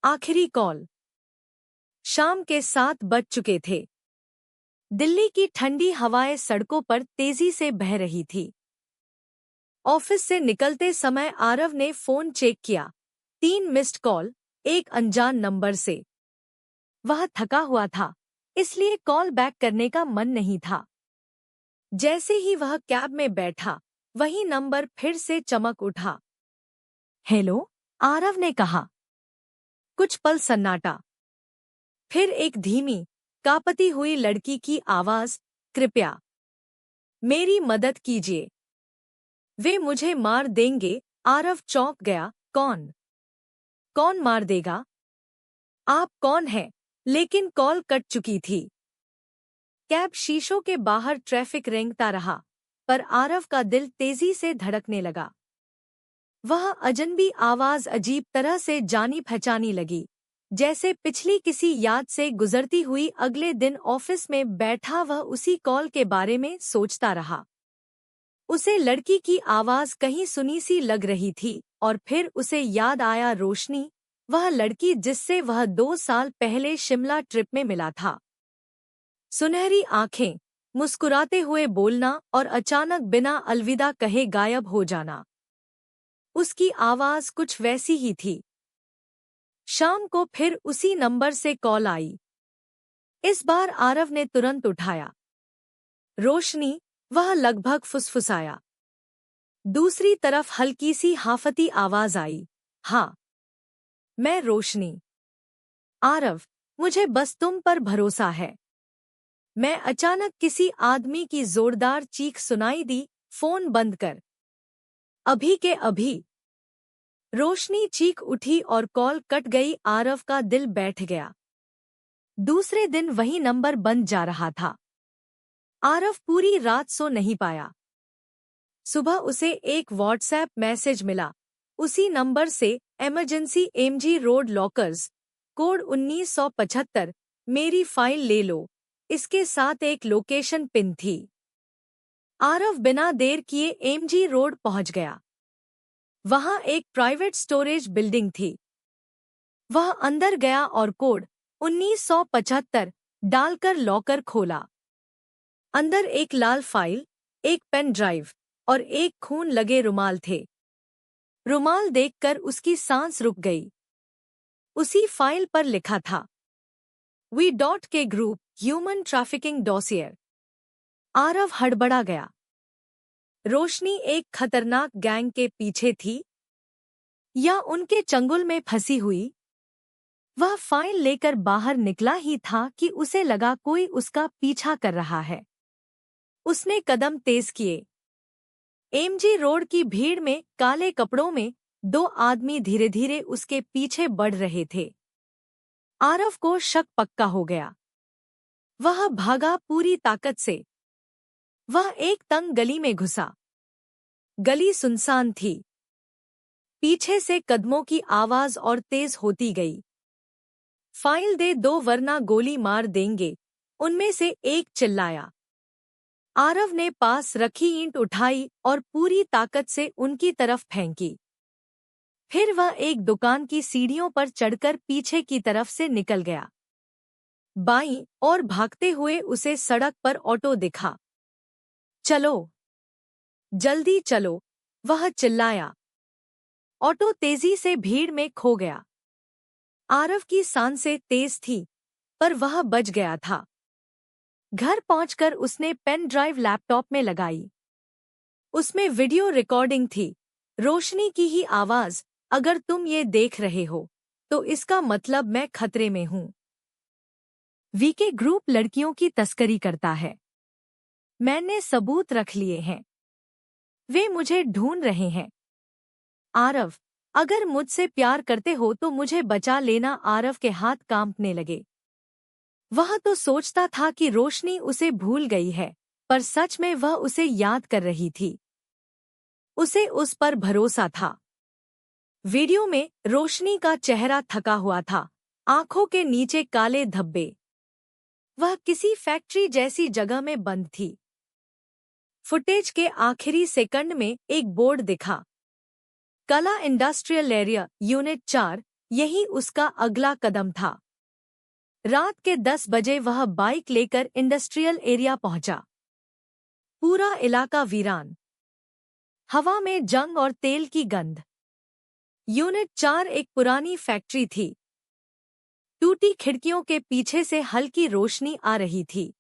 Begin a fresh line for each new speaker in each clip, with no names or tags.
आखिरी कॉल। शाम के 7 बज चुके थे। दिल्ली की ठंडी हवाएं सड़कों पर तेजी से बह रही थी। ऑफिस से निकलते समय आरव ने फोन चेक किया। 3 मिस्ड कॉल, एक अनजान नंबर से। वह थका हुआ था, इसलिए कॉल बैक करने का मन नहीं था। जैसे ही वह कैब में बैठा, वही नंबर फिर से चमक उठा। हेलो, आरव ने कहा। कुछ पल सन्नाटा। फिर एक धीमी, कांपती हुई लड़की की आवाज, कृपया मेरी मदद कीजिए, वे मुझे मार देंगे। आरव चौंक गया। कौन? कौन मार देगा? आप कौन हैं? लेकिन कॉल कट चुकी थी। कैब शीशों के बाहर ट्रैफिक रेंगता रहा, पर आरव का दिल तेजी से धड़कने लगा। वह अजनबी आवाज अजीब तरह से जानी पहचानी लगी, जैसे पिछली किसी याद से गुजरती हुई। अगले दिन ऑफिस में बैठा वह उसी कॉल के बारे में सोचता रहा। उसे लड़की की आवाज कहीं सुनी सी लग रही थी, और फिर उसे याद आया रोशनी, वह लड़की जिससे वह 2 साल पहले शिमला ट्रिप में मिला था। सुनहरी आंखें, मुस्कुराते हुए बोलना और अचानक बिना अलविदा कहे गायब हो जाना। उसकी आवाज कुछ वैसी ही थी। शाम को फिर उसी नंबर से कॉल आई। इस बार आरव ने तुरंत उठाया। रोशनी, वह लगभग फुसफुसाया। दूसरी तरफ हल्की सी हाफती आवाज आई। हाँ, मैं रोशनी। आरव, मुझे बस तुम पर भरोसा है। मैं अचानक किसी आदमी की जोरदार चीख सुनाई दी। फोन बंद कर, अभी के अभी। रोशनी चीख उठी और कॉल कट गई। आरव का दिल बैठ गया। दूसरे दिन वही नंबर बंद जा रहा था। आरव पूरी रात सो नहीं पाया। सुबह उसे एक व्हाट्सएप मैसेज मिला, उसी नंबर से। Emergency, MG road lockers, code 1975, मेरी फाइल ले लो। इसके साथ एक लोकेशन पिन थी। आरव बिना देर किए एमजी रोड पहुंच गया। वहां एक प्राइवेट स्टोरेज बिल्डिंग थी। वह अंदर गया और कोड 1975 डालकर लॉकर खोला। अंदर एक लाल फाइल, एक पेन ड्राइव और एक खून लगे रुमाल थे। रुमाल देखकर उसकी सांस रुक गई। उसी फाइल पर लिखा था, वी डॉट के group, human trafficking dossier. Aarav हड़बड़ा गया। रोशनी एक खतरनाक गैंग के पीछे थी, या उनके चंगुल में फंसी हुई। वह फाइल लेकर बाहर निकला ही था कि उसे लगा कोई उसका पीछा कर रहा है। उसने कदम तेज किए। एमजी रोड की भीड़ में काले कपड़ों में 2 आदमी धीरे धीरे उसके पीछे बढ़ रहे थे। आरव को शक पक्का हो गया। वह भागा पूरी ताकत से। वह एक तंग गली में घुसा। गली सुनसान थी। पीछे से कदमों की आवाज और तेज होती गई। फाइल दे दो वरना गोली मार देंगे, उनमें से एक चिल्लाया। आरव ने पास रखी ईंट उठाई और पूरी ताकत से उनकी तरफ फेंकी। फिर वह एक दुकान की सीढ़ियों पर चढ़कर पीछे की तरफ से निकल गया। बाईं ओर भागते हुए उसे सड़क पर ऑटो दिखा। चलो, जल्दी चलो, वह चिल्लाया। ऑटो तेजी से भीड़ में खो गया। आरव की सांसें तेज थी, पर वह बच गया था। घर पहुंचकर उसने पेन ड्राइव लैपटॉप में लगाई। उसमें वीडियो रिकॉर्डिंग थी, रोशनी की ही आवाज। अगर तुम ये देख रहे हो, तो इसका मतलब मैं खतरे में हूं। वीके ग्रुप लड़कियों की तस्करी करता है। मैंने सबूत रख लिए हैं। वे मुझे ढूंढ रहे हैं। आरव, अगर मुझसे प्यार करते हो तो मुझे बचा लेना। आरव के हाथ कांपने लगे। वह तो सोचता था कि रोशनी उसे भूल गई है, पर सच में वह उसे याद कर रही थी। उसे उस पर भरोसा था। वीडियो में रोशनी का चेहरा थका हुआ था, आंखों के नीचे काले धब्बे। वह किसी फैक्ट्री जैसी जगह में बंद थी। फुटेज के आखिरी सेकंड में एक बोर्ड दिखा, कला इंडस्ट्रियल एरिया, यूनिट 4, यही उसका अगला कदम था। रात के 10 बजे वह बाइक लेकर इंडस्ट्रियल एरिया पहुंचा। पूरा इलाका वीरान, हवा में जंग और तेल की गंध। यूनिट 4 एक पुरानी फैक्ट्री थी। टूटी खिड़कियों के पीछे से हल्की रोशनी आ रही थी।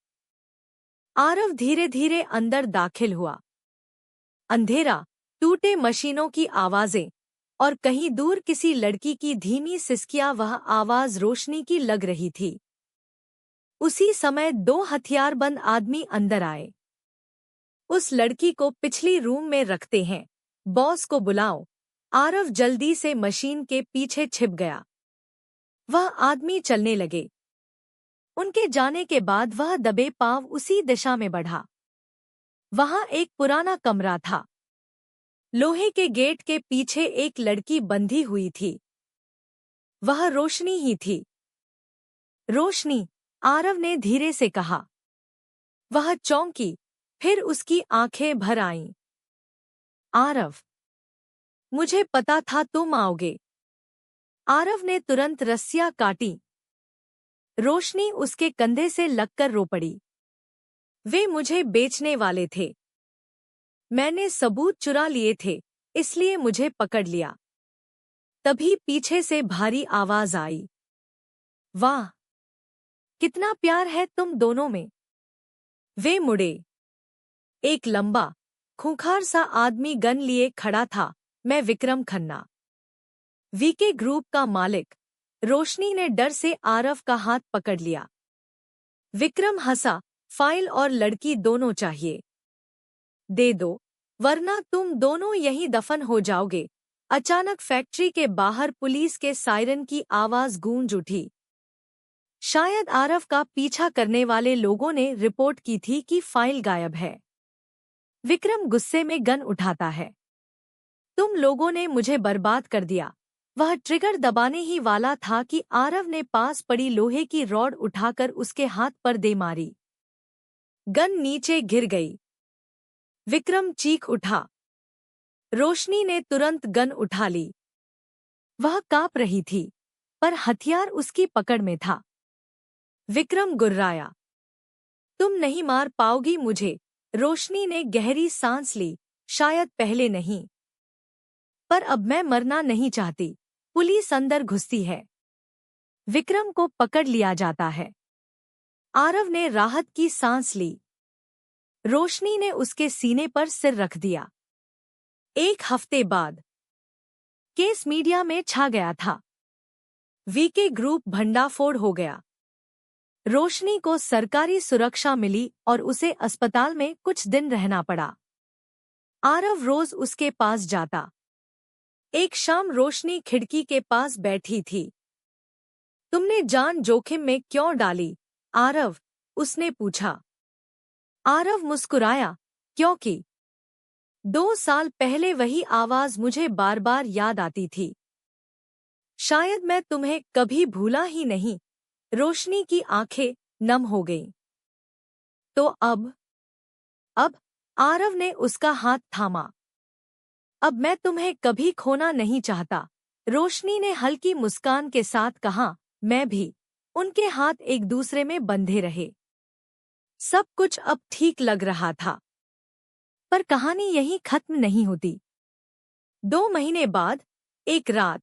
आरव धीरे धीरे अंदर दाखिल हुआ। अंधेरा, टूटे मशीनों की आवाजें और कहीं दूर किसी लड़की की धीमी सिसकियां, वह आवाज रोशनी की लग रही थी। उसी समय 2 हथियारबंद आदमी अंदर आए। उस लड़की को पिछली रूम में रखते हैं, बॉस को बुलाओ। आरव जल्दी से मशीन के पीछे छिप गया। वह आदमी चलने लगे। उनके जाने के बाद वह दबे पांव उसी दिशा में बढ़ा। वहां एक पुराना कमरा था। लोहे के गेट के पीछे एक लड़की बंधी हुई थी। वह रोशनी ही थी। रोशनी, आरव ने धीरे से कहा। वह चौंकी, फिर उसकी आंखें भर आईं। आरव, मुझे पता था तुम आओगे। आरव ने तुरंत रस्सियां काटी। रोशनी उसके कंधे से लगकर रो पड़ी। वे मुझे बेचने वाले थे। मैंने सबूत चुरा लिए थे, इसलिए मुझे पकड़ लिया। तभी पीछे से भारी आवाज आई। वाह, कितना प्यार है तुम दोनों में। वे मुड़े। एक लंबा, खूंखार सा आदमी गन लिए खड़ा था। मैं विक्रम खन्ना, वीके ग्रुप का मालिक। रोशनी ने डर से आरव का हाथ पकड़ लिया। विक्रम हंसा। फाइल और लड़की दोनों चाहिए? दे दो, वरना तुम दोनों यहीं दफन हो जाओगे। अचानक फैक्ट्री के बाहर पुलिस के सायरन की आवाज गूंज उठी। शायद आरव का पीछा करने वाले लोगों ने रिपोर्ट की थी कि फाइल गायब है। विक्रम गुस्से में गन उठाता है। तुम लोगों ने मुझे बर्बाद कर दिया। वह ट्रिगर दबाने ही वाला था कि आरव ने पास पड़ी लोहे की रॉड उठाकर उसके हाथ पर दे मारी। गन नीचे गिर गई। विक्रम चीख उठा। रोशनी ने तुरंत गन उठा ली। वह कांप रही थी, पर हथियार उसकी पकड़ में था। विक्रम गुर्राया। तुम नहीं मार पाओगी मुझे। रोशनी ने गहरी सांस ली। शायद पहले नहीं, पर अब मैं मरना नहीं चाहती। पुलिस अंदर घुसती है। विक्रम को पकड़ लिया जाता है। आरव ने राहत की सांस ली। रोशनी ने उसके सीने पर सिर रख दिया। 1 हफ्ते बाद केस मीडिया में छा गया था। वीके ग्रुप भंडाफोड़ हो गया। रोशनी को सरकारी सुरक्षा मिली और उसे अस्पताल में कुछ दिन रहना पड़ा। आरव रोज उसके पास जाता। एक शाम रोशनी खिड़की के पास बैठी थी। तुमने जान जोखिम में क्यों डाली, आरव? उसने पूछा। आरव मुस्कुराया, क्योंकि 2 साल पहले वही आवाज मुझे बार बार याद आती थी। शायद मैं तुम्हें कभी भूला ही नहीं। रोशनी की आंखें नम हो गईं। तो अब आरव ने उसका हाथ थामा। अब मैं तुम्हें कभी खोना नहीं चाहता। रोशनी ने हल्की मुस्कान के साथ कहा। मैं भी। उनके हाथ एक दूसरे में बंधे रहे। सब कुछ अब ठीक लग रहा था। पर कहानी यहीं खत्म नहीं होती। 2 महीने बाद एक रात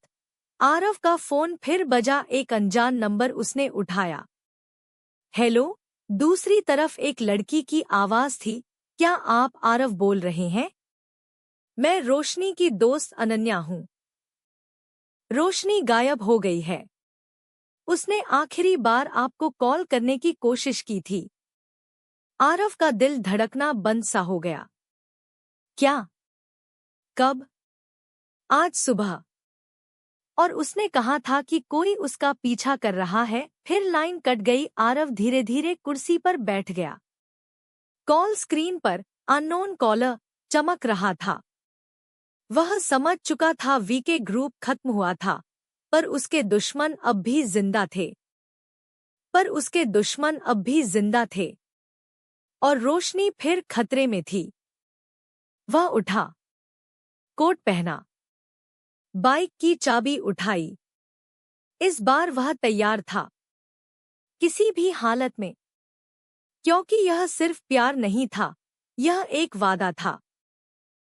आरव का फोन फिर बजा। एक अनजान नंबर उसने उठाया। हेलो, दूसरी तरफ एक लड़की की आवाज थी। क्या आप आरव बोल रहे हैं? मैं रोशनी की दोस्त अनन्या हूँ। रोशनी गायब हो गई है। उसने आखिरी बार आपको कॉल करने की कोशिश की थी। आरव का दिल धड़कना बंद सा हो गया। क्या? कब? आज सुबह। और उसने कहा था कि कोई उसका पीछा कर रहा है। फिर लाइन कट गई। आरव धीरे धीरे कुर्सी पर बैठ गया। कॉल स्क्रीन पर अननोन कॉलर चमक रहा था। वह समझ चुका था वीके ग्रुप खत्म हुआ था, पर उसके दुश्मन अब भी जिंदा थे। और रोशनी फिर खतरे में थी। वह उठा, कोट पहना, बाइक की चाबी उठाई इस बार वह तैयार था, किसी भी हालत में, क्योंकि यह सिर्फ प्यार नहीं था, यह एक वादा था।